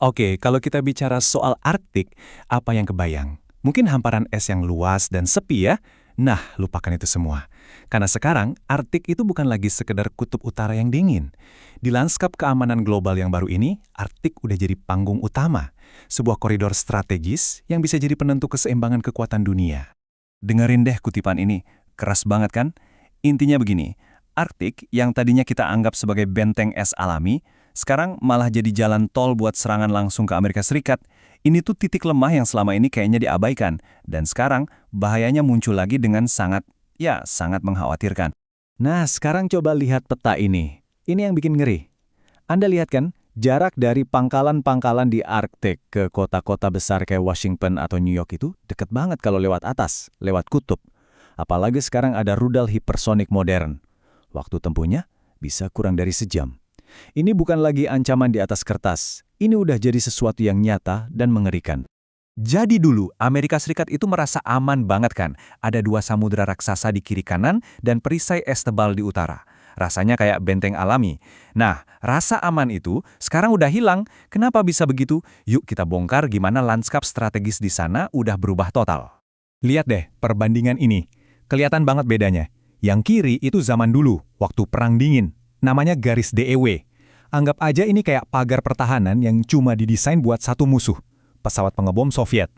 Oke, kalau kita bicara soal Arktik, apa yang kebayang? Mungkin hamparan es yang luas dan sepi ya? Nah, lupakan itu semua. Karena sekarang, Arktik itu bukan lagi sekedar kutub utara yang dingin. Di lanskap keamanan global yang baru ini, Arktik udah jadi panggung utama. Sebuah koridor strategis yang bisa jadi penentu keseimbangan kekuatan dunia. Dengerin deh kutipan ini, keras banget kan? Intinya begini, Arktik yang tadinya kita anggap sebagai benteng es alami, sekarang malah jadi jalan tol buat serangan langsung ke Amerika Serikat. Ini tuh titik lemah yang selama ini kayaknya diabaikan. Dan sekarang bahayanya muncul lagi dengan sangat mengkhawatirkan. Nah, sekarang coba lihat peta ini. Ini yang bikin ngeri. Anda lihat kan, jarak dari pangkalan-pangkalan di Arktik ke kota-kota besar kayak Washington atau New York itu deket banget kalau lewat atas, lewat kutub. Apalagi sekarang ada rudal hipersonik modern. Waktu tempuhnya bisa kurang dari sejam. Ini bukan lagi ancaman di atas kertas. Ini udah jadi sesuatu yang nyata dan mengerikan. Jadi dulu, Amerika Serikat itu merasa aman banget kan. Ada dua samudera raksasa di kiri kanan dan perisai es tebal di utara. Rasanya kayak benteng alami. Nah, rasa aman itu sekarang udah hilang. Kenapa bisa begitu? Yuk kita bongkar gimana lanskap strategis di sana udah berubah total. Lihat deh perbandingan ini. Kelihatan banget bedanya. Yang kiri itu zaman dulu, waktu Perang Dingin. Namanya garis DEW. Anggap aja ini kayak pagar pertahanan yang cuma didesain buat satu musuh, pesawat pengebom Soviet.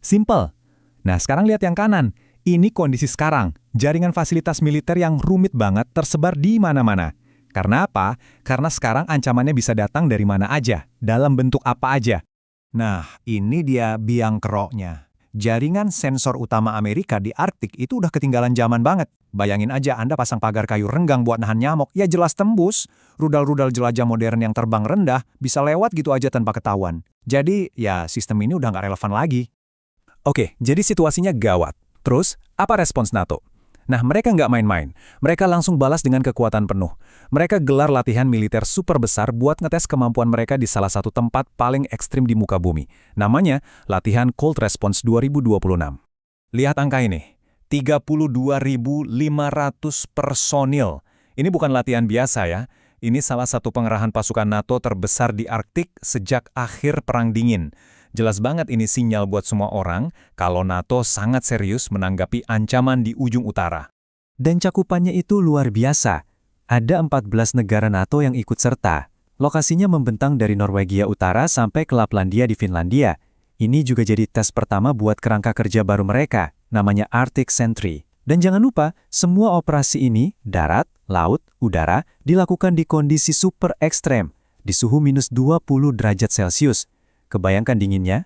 Simple. Nah, sekarang lihat yang kanan. Ini kondisi sekarang, jaringan fasilitas militer yang rumit banget tersebar di mana-mana. Karena apa? Karena sekarang ancamannya bisa datang dari mana aja, dalam bentuk apa aja. Nah, ini dia biang keroknya. Jaringan sensor utama Amerika di Arktik itu udah ketinggalan zaman banget. Bayangin aja Anda pasang pagar kayu renggang buat nahan nyamuk, ya jelas tembus. Rudal-rudal jelajah modern yang terbang rendah bisa lewat gitu aja tanpa ketahuan. Jadi, ya sistem ini udah nggak relevan lagi. Oke, jadi situasinya gawat. Terus, apa respons NATO? Nah, mereka nggak main-main. Mereka langsung balas dengan kekuatan penuh. Mereka gelar latihan militer super besar buat ngetes kemampuan mereka di salah satu tempat paling ekstrim di muka bumi. Namanya Latihan Cold Response 2026. Lihat angka ini. 32.500 personil. Ini bukan latihan biasa ya. Ini salah satu pengerahan pasukan NATO terbesar di Arktik sejak akhir Perang Dingin. Jelas banget ini sinyal buat semua orang kalau NATO sangat serius menanggapi ancaman di ujung utara. Dan cakupannya itu luar biasa. Ada 14 negara NATO yang ikut serta. Lokasinya membentang dari Norwegia Utara sampai ke Laplandia di Finlandia. Ini juga jadi tes pertama buat kerangka kerja baru mereka, namanya Arctic Sentry. Dan jangan lupa, semua operasi ini, darat, laut, udara, dilakukan di kondisi super ekstrem, di suhu minus 20 derajat Celcius. Kebayangkan dinginnya?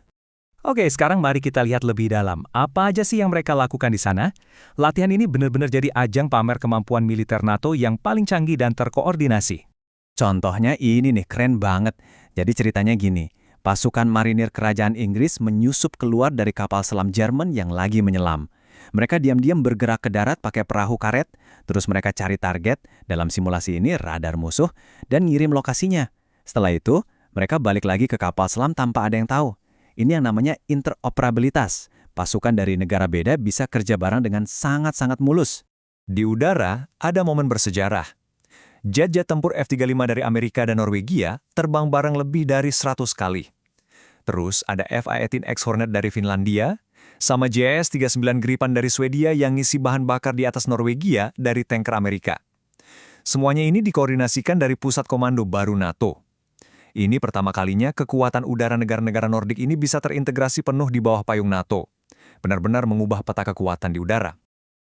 Oke, sekarang mari kita lihat lebih dalam. Apa aja sih yang mereka lakukan di sana? Latihan ini benar-benar jadi ajang pamer kemampuan militer NATO yang paling canggih dan terkoordinasi. Contohnya ini nih, keren banget. Jadi ceritanya gini, pasukan marinir kerajaan Inggris menyusup keluar dari kapal selam Jerman yang lagi menyelam. Mereka diam-diam bergerak ke darat pakai perahu karet, terus mereka cari target, dalam simulasi ini radar musuh, dan ngirim lokasinya. Setelah itu, mereka balik lagi ke kapal selam tanpa ada yang tahu. Ini yang namanya interoperabilitas. Pasukan dari negara beda bisa kerja bareng dengan sangat-sangat mulus. Di udara, ada momen bersejarah. Jet-jet tempur F-35 dari Amerika dan Norwegia terbang bareng lebih dari 100 kali. Terus ada F-A-18X Hornet dari Finlandia, sama JS-39 Gripen dari Swedia yang ngisi bahan bakar di atas Norwegia dari tanker Amerika. Semuanya ini dikoordinasikan dari pusat komando baru NATO. Ini pertama kalinya kekuatan udara negara-negara Nordik ini bisa terintegrasi penuh di bawah payung NATO. Benar-benar mengubah peta kekuatan di udara.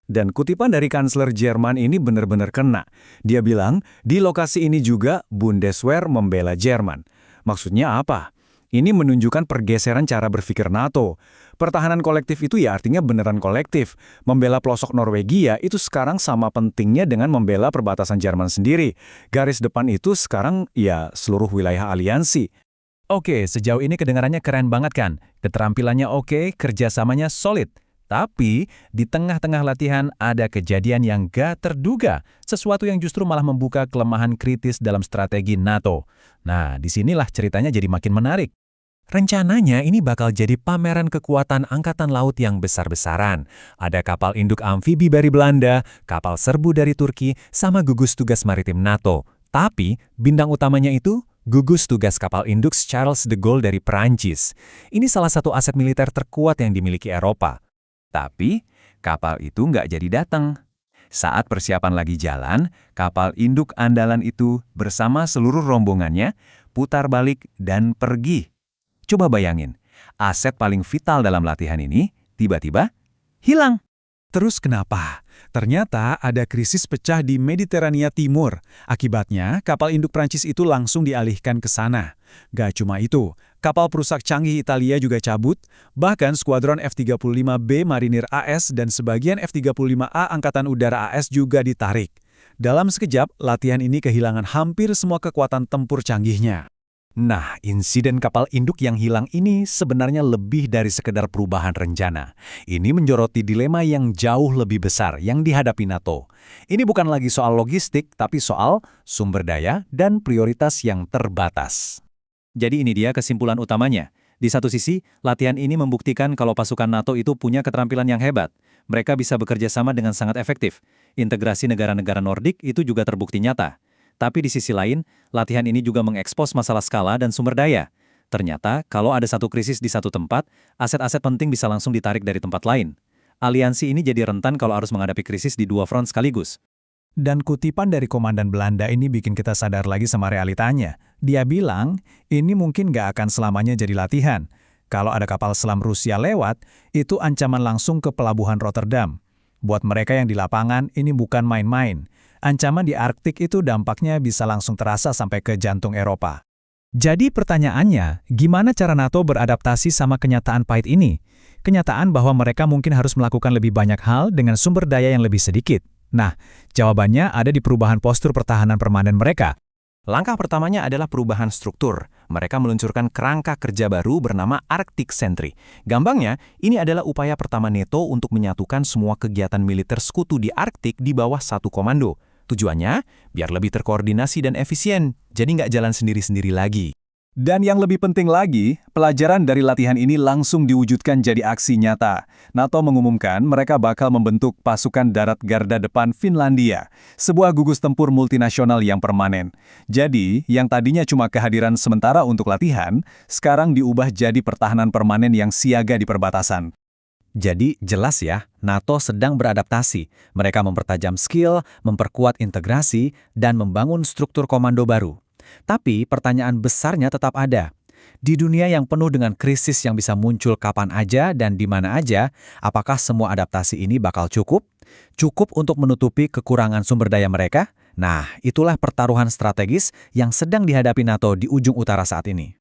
Dan kutipan dari kansler Jerman ini benar-benar kena. Dia bilang, di lokasi ini juga Bundeswehr membela Jerman. Maksudnya apa? Ini menunjukkan pergeseran cara berpikir NATO. Pertahanan kolektif itu ya artinya beneran kolektif. Membela pelosok Norwegia itu sekarang sama pentingnya dengan membela perbatasan Jerman sendiri. Garis depan itu sekarang ya seluruh wilayah aliansi. Oke, sejauh ini kedengarannya keren banget kan? Keterampilannya oke, kerjasamanya solid. Tapi di tengah-tengah latihan ada kejadian yang gak terduga. Sesuatu yang justru malah membuka kelemahan kritis dalam strategi NATO. Nah, disinilah ceritanya jadi makin menarik. Rencananya ini bakal jadi pameran kekuatan angkatan laut yang besar-besaran. Ada kapal induk amfibi dari Belanda, kapal serbu dari Turki, sama gugus tugas maritim NATO. Tapi bintang utamanya itu Gugus tugas kapal induk Charles de Gaulle dari Perancis. Ini salah satu aset militer terkuat yang dimiliki Eropa. Tapi, kapal itu nggak jadi datang. Saat persiapan lagi jalan, kapal induk andalan itu bersama seluruh rombongannya putar balik dan pergi. Coba bayangin, aset paling vital dalam latihan ini tiba-tiba hilang. Terus kenapa? Ternyata ada krisis pecah di Mediterania Timur. Akibatnya, kapal induk Prancis itu langsung dialihkan ke sana. Gak cuma itu, kapal perusak canggih Italia juga cabut, bahkan skuadron F-35B Marinir AS dan sebagian F-35A Angkatan Udara AS juga ditarik. Dalam sekejap, latihan ini kehilangan hampir semua kekuatan tempur canggihnya. Nah, insiden kapal induk yang hilang ini sebenarnya lebih dari sekedar perubahan rencana. Ini menyoroti dilema yang jauh lebih besar yang dihadapi NATO. Ini bukan lagi soal logistik, tapi soal sumber daya dan prioritas yang terbatas. Jadi ini dia kesimpulan utamanya. Di satu sisi, latihan ini membuktikan kalau pasukan NATO itu punya keterampilan yang hebat. Mereka bisa bekerja sama dengan sangat efektif. Integrasi negara-negara Nordik itu juga terbukti nyata. Tapi di sisi lain, latihan ini juga mengekspos masalah skala dan sumber daya. Ternyata, kalau ada satu krisis di satu tempat, aset-aset penting bisa langsung ditarik dari tempat lain. Aliansi ini jadi rentan kalau harus menghadapi krisis di dua front sekaligus. Dan kutipan dari komandan Belanda ini bikin kita sadar lagi sama realitanya. Dia bilang, ini mungkin gak akan selamanya jadi latihan. Kalau ada kapal selam Rusia lewat, itu ancaman langsung ke pelabuhan Rotterdam. Buat mereka yang di lapangan, ini bukan main-main. Ancaman di Arktik itu dampaknya bisa langsung terasa sampai ke jantung Eropa. Jadi pertanyaannya, gimana cara NATO beradaptasi sama kenyataan pahit ini? Kenyataan bahwa mereka mungkin harus melakukan lebih banyak hal dengan sumber daya yang lebih sedikit. Nah, jawabannya ada di perubahan postur pertahanan permanen mereka. Langkah pertamanya adalah perubahan struktur. Mereka meluncurkan kerangka kerja baru bernama Arctic Sentry. Gampangnya, ini adalah upaya pertama NATO untuk menyatukan semua kegiatan militer sekutu di Arktik di bawah satu komando. Tujuannya, biar lebih terkoordinasi dan efisien, jadi nggak jalan sendiri-sendiri lagi. Dan yang lebih penting lagi, pelajaran dari latihan ini langsung diwujudkan jadi aksi nyata. NATO mengumumkan mereka bakal membentuk pasukan darat garda depan Finlandia, sebuah gugus tempur multinasional yang permanen. Jadi, yang tadinya cuma kehadiran sementara untuk latihan, sekarang diubah jadi pertahanan permanen yang siaga di perbatasan. Jadi jelas ya, NATO sedang beradaptasi. Mereka mempertajam skill, memperkuat integrasi, dan membangun struktur komando baru. Tapi pertanyaan besarnya tetap ada. Di dunia yang penuh dengan krisis yang bisa muncul kapan aja dan di mana aja, apakah semua adaptasi ini bakal cukup? Cukup untuk menutupi kekurangan sumber daya mereka? Nah, itulah pertaruhan strategis yang sedang dihadapi NATO di ujung utara saat ini.